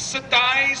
27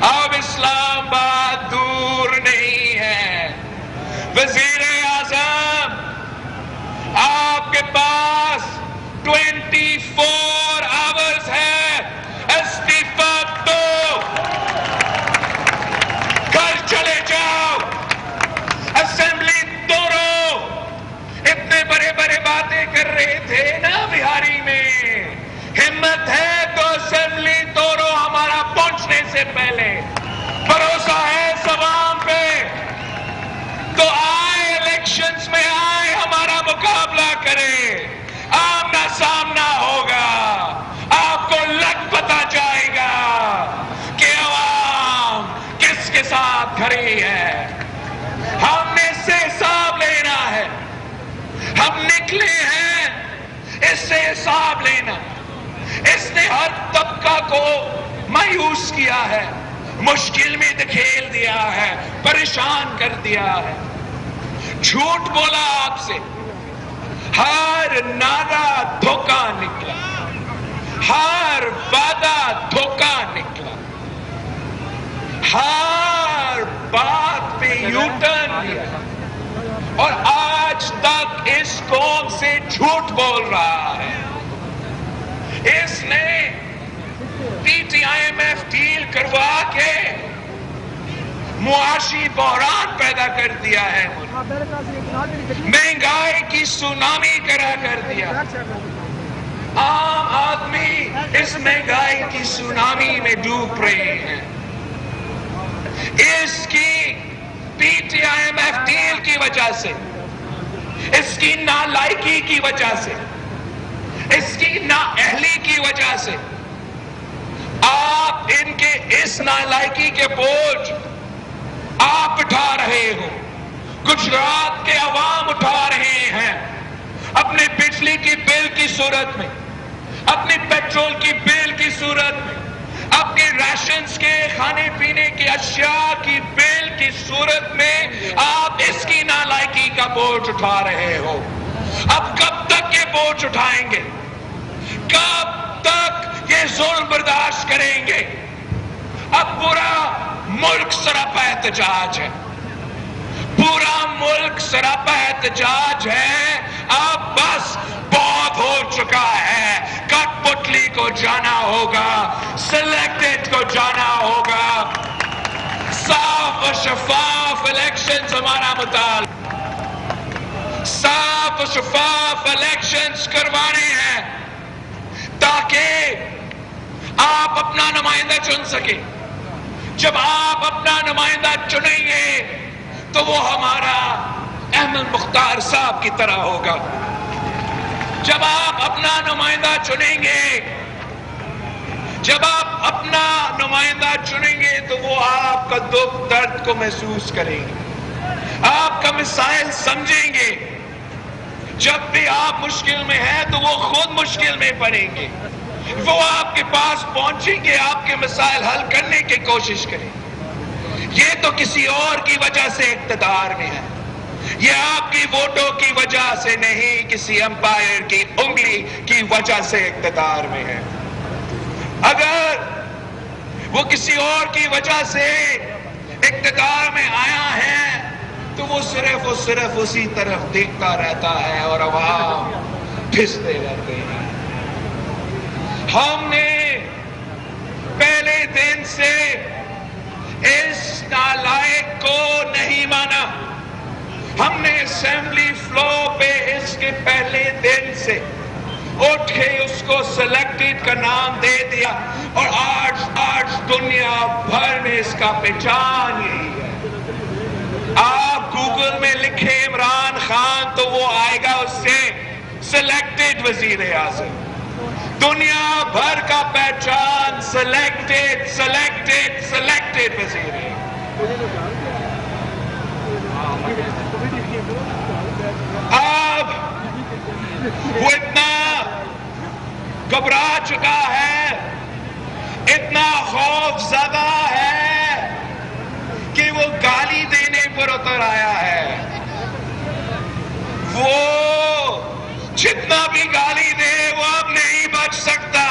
اب اسلام آباد دور نہیں ہے. وزیر اعظم آپ کے پاس 24 آورز ہے. استعفا دو, گھر چلے جاؤ, اسمبلی توڑو. اتنے بڑے بڑے باتیں کر رہے تھے نا بہاری میں, ہمت ہے تو اسمبلی توڑو ہمارا پہنچنے سے پہلے. بھروسہ ہے عوام پہ تو آئے, الیکشنز میں آئے, ہمارا مقابلہ کرے. آمنا سامنا ہوگا, آپ کو لگ پتا جائے گا کہ عوام کس کے ساتھ کھڑی ہے. ہم نے اس سے حساب لینا ہے. ہم نکلے ہیں اس سے حساب لینا. اس نے ہر طبقہ کو مایوس کیا ہے, مشکل میں دھکیل دیا ہے, پریشان کر دیا ہے. جھوٹ بولا آپ سے, ہر نعرہ دھوکہ نکلا, ہر وعدہ دھوکہ نکلا, ہر بات پہ یو ٹرن لیا, اور آج تک اس قوم سے جھوٹ بول رہا ہے. اس نے P T I M F deal کروا کے معاشی بحران پیدا کر دیا ہے, مہنگائی کی سونامی کرا کر دیا. عام آدمی اس مہنگائی کی سونامی میں ڈوب رہے ہیں. اس کی P T I M F deal کی وجہ سے, اس کی نالائکی کی وجہ سے, اس کی نااہلی کی وجہ سے, آپ ان کے اس نالائکی کے بوجھ آپ اٹھا رہے ہو. گجرات کے عوام اٹھا رہے ہیں اپنے بجلی کی بل کی صورت میں, اپنی پیٹرول کی بل کی صورت میں, اپنے ریشنز کے کھانے پینے کی اشیاء کی بل کی صورت میں. آپ اس کی نالائکی کا بوجھ اٹھا رہے ہو. اب کب تک یہ بوجھ اٹھائیں گے؟ کب تک یہ ظلم برداشت کریں گے؟ اب پورا ملک سراپا احتجاج ہے, پورا ملک سراپا احتجاج ہے. اب بس بہت ہو چکا ہے. کٹ پتلی کو جانا ہوگا, سلیکٹڈ کو جانا ہوگا. صاف و شفاف الیکشنز ہمارا مطالبہ, صاف و شفاف الیکشنز کروانے ہیں تاکہ آپ اپنا نمائندہ چن سکیں. جب آپ اپنا نمائندہ چنیں گے تو وہ ہمارا احمد مختار صاحب کی طرح ہوگا. جب آپ اپنا نمائندہ چنیں گے, جب آپ اپنا نمائندہ چنیں گے تو وہ آپ کا دکھ درد کو محسوس کریں گے, آپ کا مسائل سمجھیں گے. جب بھی آپ مشکل میں ہیں تو وہ خود مشکل میں پڑیں گے. وہ آپ کے پاس پہنچیں گے, آپ کے مسائل حل کرنے کی کوشش کریں. یہ تو کسی اور کی وجہ سے اقتدار میں ہے, یہ آپ کی ووٹوں کی وجہ سے نہیں, کسی امپائر کی انگلی کی وجہ سے اقتدار میں ہے. اگر وہ کسی اور کی وجہ سے اقتدار میں آیا ہے تو وہ صرف اسی طرف دیکھتا رہتا ہے اور عوام پھستے رہتے ہیں. ہم نے پہلے دن سے اس نالائق کو نہیں مانا. ہم نے اسمبلی فلور پہ اس کے پہلے دن سے اٹھ کے اس کو سلیکٹڈ کا نام دے دیا, اور آج دنیا بھر میں اس کا پہچان یہی ہے. آپ گوگل میں لکھیں عمران خان تو وہ آئے گا اس سے سلیکٹڈ وزیر اعظم. دنیا بھر کا پہچان سلیکٹڈ وزیر اعظم. اب وہ اتنا گھبرا چکا ہے, اتنا خوف زدہ ہے کہ وہ گالی دینے پر اتر آیا ہے. وہ جتنا بھی گالی دے وہ اب نہیں بچ سکتا.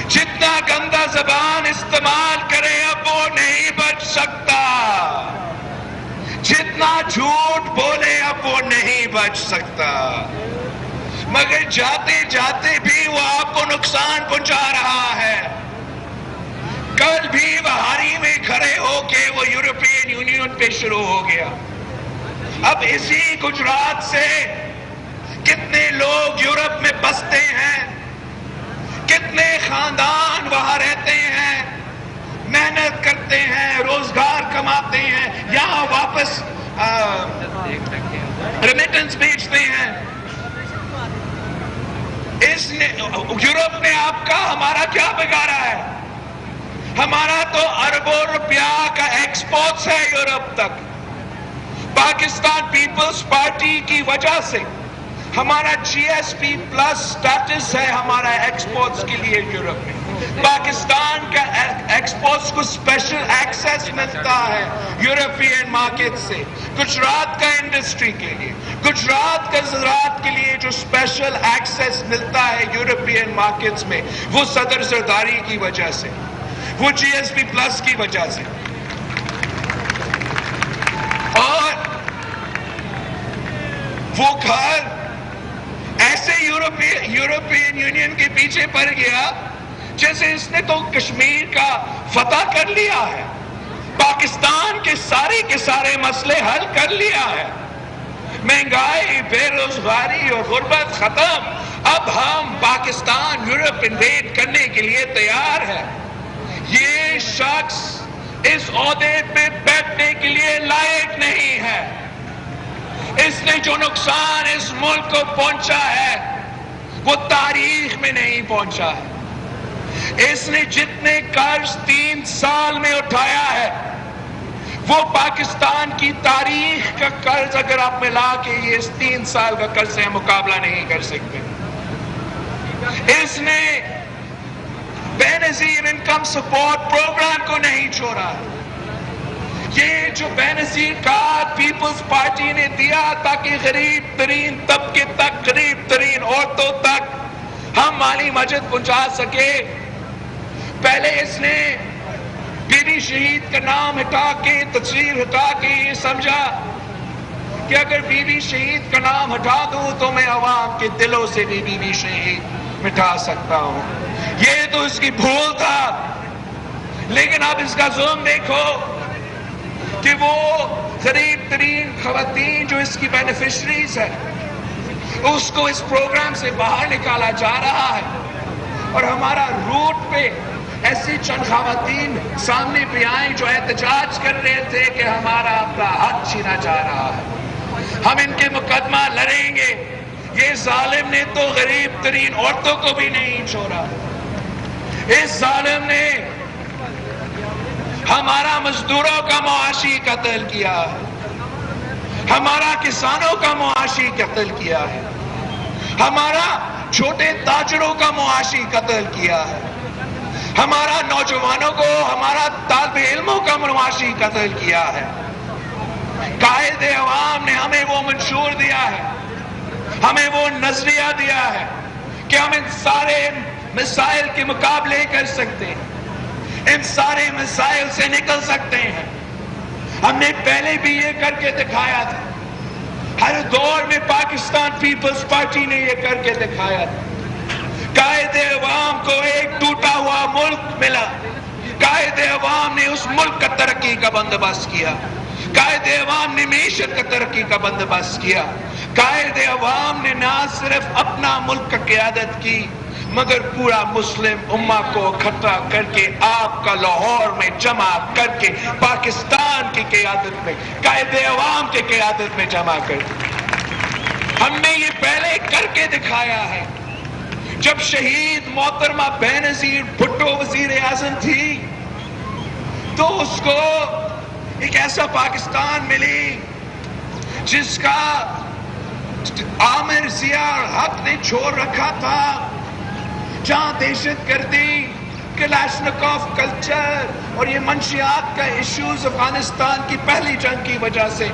جتنا گندا زبان استعمال جھوٹ بولے اب وہ نہیں بچ سکتا، مگر جاتے جاتے بھی وہ آپ کو نقصان پہنچا رہا ہے۔ کل بھی بہاری میں کھڑے ہو کے وہ یورپین یونین پہ شروع ہو گیا۔ اب اسی گجرات سے کتنے لوگ یورپ میں بستے ہیں، کتنے خاندان وہاں رہتے ہیں، محنت کرتے ہیں، روزگار کماتے ہیں، یہاں واپس ریمیٹنس بھیجتے ہیں۔ یورپ نے آپ کا ہمارا کیا بگاڑا ہے؟ ہمارا تو اربوں روپیہ کا ایکسپورٹس ہے یورپ تک۔ پاکستان پیپلز پارٹی کی وجہ سے ہمارا جی ایس پی پلس سٹیٹس ہے ہمارا ایکسپورٹس کے لیے یورپ میں۔ پاکستان کا ایکسپورٹس کو اسپیشل ایکسیس ملتا ہے یورپین مارکیٹ سے، گجرات کا انڈسٹری کے لیے، گجرات کا زراعت کے لیے جو اسپیشل ایکسیس ملتا ہے یورپین مارکیٹس میں، وہ صدر زرداری کی وجہ سے، وہ جی ایس پی پلس کی وجہ سے۔ اور وہ گھر ایسے یورپین یونین کے پیچھے پڑ گیا جیسے اس نے تو کشمیر کا فتح کر لیا ہے، پاکستان کے سارے مسئلے حل کر لیا ہے، مہنگائی، بے روزگاری اور غربت ختم۔ اب ہم پاکستان یورپ انویڈ کرنے کے لیے تیار ہے۔ یہ شخص اس عہدے پہ بیٹھنے کے لیے لائق نہیں ہے۔ اس نے جو نقصان اس ملک کو پہنچا ہے وہ تاریخ میں نہیں پہنچا ہے۔ اس نے جتنے قرض 3 سال میں اٹھایا ہے وہ پاکستان کی تاریخ کا قرض اگر آپ ملا کے یہ اس 3 سال کا قرض سے مقابلہ نہیں کر سکتے۔ اس نے بے نظیر انکم سپورٹ پروگرام کو نہیں چھوڑا۔ یہ جو بے نظیر کارڈ پیپلز پارٹی نے دیا تاکہ غریب ترین طبقے تک، غریب ترین عورتوں تک ہم مالی مدد پہنچا سکے، پہلے اس نے بی بی شہید کا نام ہٹا کے، تصویر ہٹا کے یہ سمجھا کہ اگر بی بی شہید کا نام ہٹا دوں تو میں عوام کے دلوں سے بھی بی بی شہید مٹا سکتا ہوں۔ یہ تو اس کی بھول تھا، لیکن اب اس کا ظلم دیکھو کہ وہ غریب ترین خواتین جو اس کی بینیفیشریز ہے اس کو اس پروگرام سے باہر نکالا جا رہا ہے۔ اور ہمارا روٹ پہ ایسی چند خواتین سامنے پہ آئیں جو احتجاج کر رہے تھے کہ ہمارا اپنا حق چھینا جا رہا ہے، ہم ان کے مقدمہ لڑیں گے۔ یہ ظالم نے تو غریب ترین عورتوں کو بھی نہیں چھوڑا۔ اس ظالم نے ہمارا مزدوروں کا معاشی قتل کیا ہے، ہمارا کسانوں کا معاشی قتل کیا ہے، ہمارا چھوٹے تاجروں کا معاشی قتل کیا ہے، ہمارا نوجوانوں کو، ہمارا طالب علموں کا معاشی قتل کیا ہے۔ قائد عوام نے ہمیں وہ منشور دیا ہے، ہمیں وہ نظریہ دیا ہے کہ ہم ان سارے مسائل کے مقابلے کر سکتے ہیں، ان سارے مسائل سے نکل سکتے ہیں۔ ہم نے پہلے بھی یہ کر کے دکھایا تھا، ہر دور میں پاکستان پیپلز پارٹی نے یہ کر کے دکھایا تھا۔ قائد عوام کو ایک ٹوٹا ہوا ملک ملا، قائد عوام نے اس ملک کا ترقی کا بندوبست کیا، قائد عوام نے معیشت کا ترقی کا بندوبست کیا، قائد عوام نے نہ صرف اپنا ملک کا قیادت کی مگر پورا مسلم امہ کو اکٹھا کر کے آپ کا لاہور میں جمع کر کے پاکستان کی قیادت میں، قائد عوام کی قیادت میں جمع کر کے ہم نے یہ پہلے کر کے دکھایا ہے۔ جب شہید محترمہ بے نظیر بھٹو وزیر اعظم تھی تو اس کو ایک ایسا پاکستان ملی جس کا عامر ضیاء حق نے چھوڑ رکھا تھا، جہاں دہشت گردی، کلاشنکوف کلچر اور یہ منشیات کا ایشوز افغانستان کی پہلی جنگ کی وجہ سے،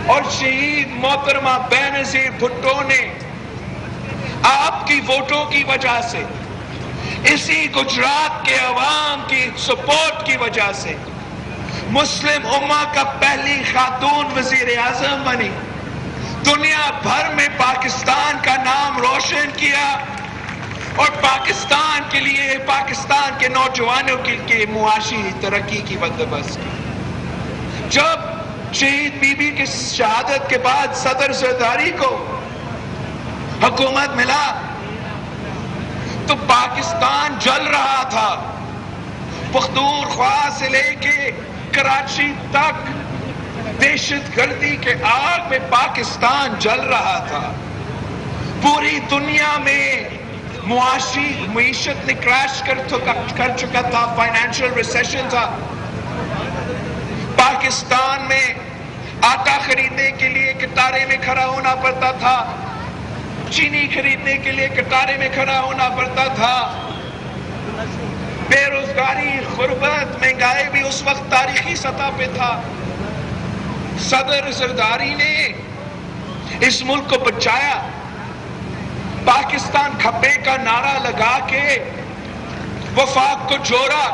اور شہید محترمہ بے نظیر بھٹو نے آپ کی ووٹوں کی وجہ سے، اسی گجرات کے عوام کی سپورٹ کی وجہ سے مسلم امہ کا پہلی خاتون وزیر اعظم بنی، دنیا بھر میں پاکستان کا نام روشن کیا اور پاکستان کے لیے، پاکستان کے نوجوانوں کے معاشی ترقی کی بندوبست کی۔ جب شہید بی بی کی شہادت کے بعد صدر زرداری کو حکومت ملا تو پاکستان جل رہا تھا، پختونخوا سے لے کے کراچی تک دہشت گردی کے آگ میں پاکستان جل رہا تھا، پوری دنیا میں معیشت نے کریش کر چکا تھا، فائنینشل ریسیشن تھا، پاکستان میں آٹا خریدنے کے لیے کٹارے میں کھڑا ہونا پڑتا تھا، چینی خریدنے کے لیے کٹارے میں کھڑا ہونا پڑتا تھا، بے روزگاری، غربت، مہنگائی بھی اس وقت تاریخی سطح پہ تھا۔ صدر زرداری نے اس ملک کو بچایا، پاکستان کھپے کا نعرہ لگا کے وفاق کو جوڑا،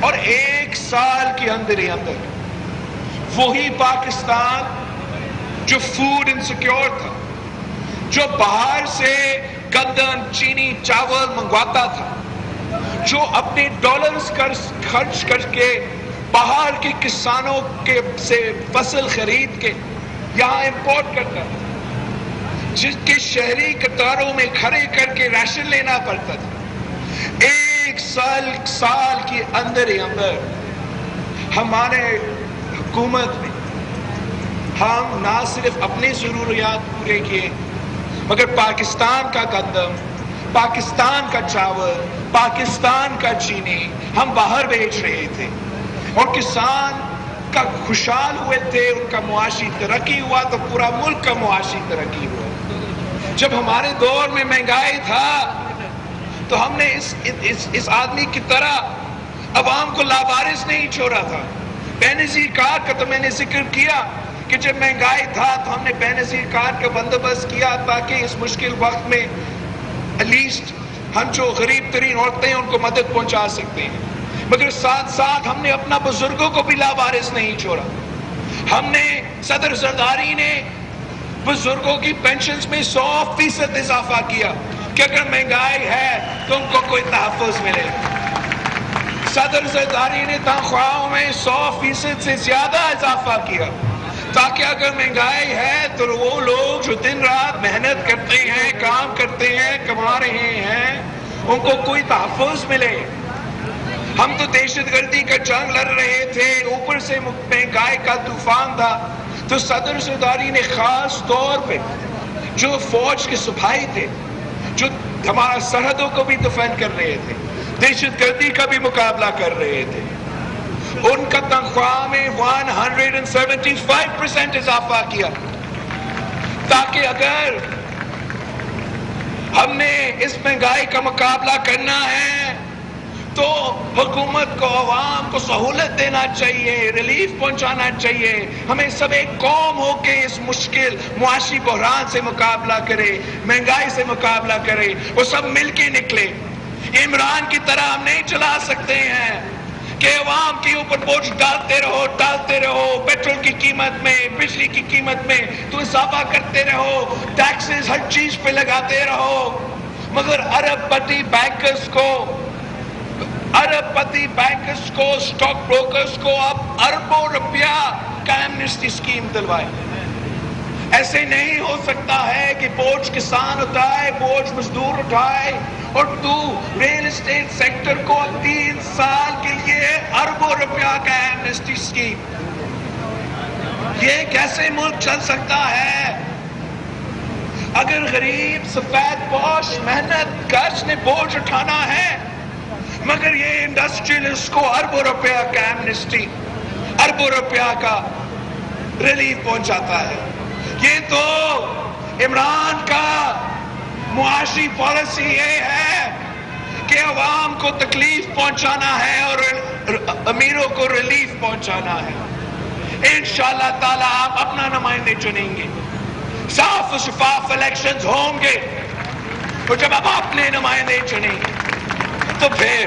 اور 1 سال کے اندر ہی اندر وہی پاکستان جو فوڈ انسیکیور تھا، جو باہر سے گندم، چینی، چاول منگواتا تھا، جو اپنے ڈالرز خرچ کر کے باہر کے کسانوں کے سے فصل خرید کے یہاں امپورٹ کرتا تھا، جس کے شہری قطاروں میں کھڑے کر کے راشن لینا پڑتا تھا، 1 سال کے اندر ہی اندر ہمارے حکومت میں ہم نہ صرف اپنی ضروریات پورے کیے مگر پاکستان کا گندم، پاکستان کا چاول، پاکستان کا چینی ہم باہر بیچ رہے تھے، اور کسان کا خوشحال ہوئے تھے، ان کا معاشی ترقی ہوا تو پورا ملک کا معاشی ترقی ہوا۔ جب ہمارے دور میں مہنگائی تھا تو ہم نے اس آدمی کی طرح عوام کو لاوارث نہیں چھوڑا تھا۔ بے نظیر کارڈ کا تو میں نے ذکر کیا کہ جب مہنگائی تھا تو ہم نے بے نظیر کارڈ کا بندوبست کیا تاکہ اس مشکل وقت میں ایٹ لیسٹ ہم جو غریب ترین عورتیں ہیں ان کو مدد پہنچا سکتے ہیں، مگر ساتھ ساتھ ہم نے اپنا بزرگوں کو بھی لاوارث نہیں چھوڑا۔ ہم نے صدر زرداری نے بزرگوں کی پینشنز میں 100% اضافہ کیا کہ اگر مہنگائی ہے تو ان کو کوئی تحفظ ملے۔ صدر زرداری نے تنخواہوں میں 100% سے زیادہ اضافہ کیا تاکہ اگر مہنگائی ہے تو وہ لوگ جو دن رات محنت کرتے ہیں، کام کرتے ہیں، کما رہے ہیں، ان کو کوئی تحفظ ملے۔ ہم تو دہشت گردی کا جنگ لڑ رہے تھے، اوپر سے مہنگائی کا طوفان تھا، تو صدر زرداری نے خاص طور پہ جو فوج کے سپاہی تھے، جو ہمارا سرحدوں کو بھی دفن کر رہے تھے، دہشت گردی کا بھی مقابلہ کر رہے تھے، ان کا تنخواہ میں 175% اضافہ کیا تاکہ اگر ہم نے اس مہنگائی کا مقابلہ کرنا ہے تو حکومت کو، عوام کو سہولت دینا چاہیے، ریلیف پہنچانا چاہیے، ہمیں سب ایک قوم ہو کے اس مشکل معاشی بحران سے مقابلہ کرے، مہنگائی سے مقابلہ کرے، وہ سب مل کے نکلے۔ عمران کی طرح ہم نہیں چلا سکتے ہیں کہ عوام کے اوپر بوجھ ڈالتے رہو، پیٹرول کی قیمت میں، بجلی کی قیمت میں تو اضافہ کرتے رہو، ٹیکسز ہر چیز پہ لگاتے رہو، مگر ارب پتی بینکرز کو، سٹاک بروکرز کو آپ اربوں روپیہ کا ایمنسٹی اسکیم دلوائے۔ ایسے نہیں ہو سکتا ہے کہ بوجھ کسان اٹھائے، بوجھ مزدور اٹھائے، اور تو ریل اسٹیٹ سیکٹر کو 3 سال کے لیے اربوں روپیہ کا ایمنسٹی اسکیم۔ یہ کیسے ملک چل سکتا ہے؟ اگر غریب سفید پوش محنت کش نے بوجھ اٹھانا ہے مگر یہ انڈسٹریلسٹ کو اربوں روپیہ کا ایمنسٹی، اربوں روپیہ کا ریلیف پہنچاتا ہے۔ یہ تو عمران کا معاشی پالیسی یہ ہے کہ عوام کو تکلیف پہنچانا ہے اور امیروں کو ریلیف پہنچانا ہے۔ انشاءاللہ تعالی آپ اپنا نمائندے چنیں گے، صاف و شفاف الیکشنز ہوں گے، اور جب آپ اپنے نمائندے چنیں گے تو پھر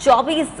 24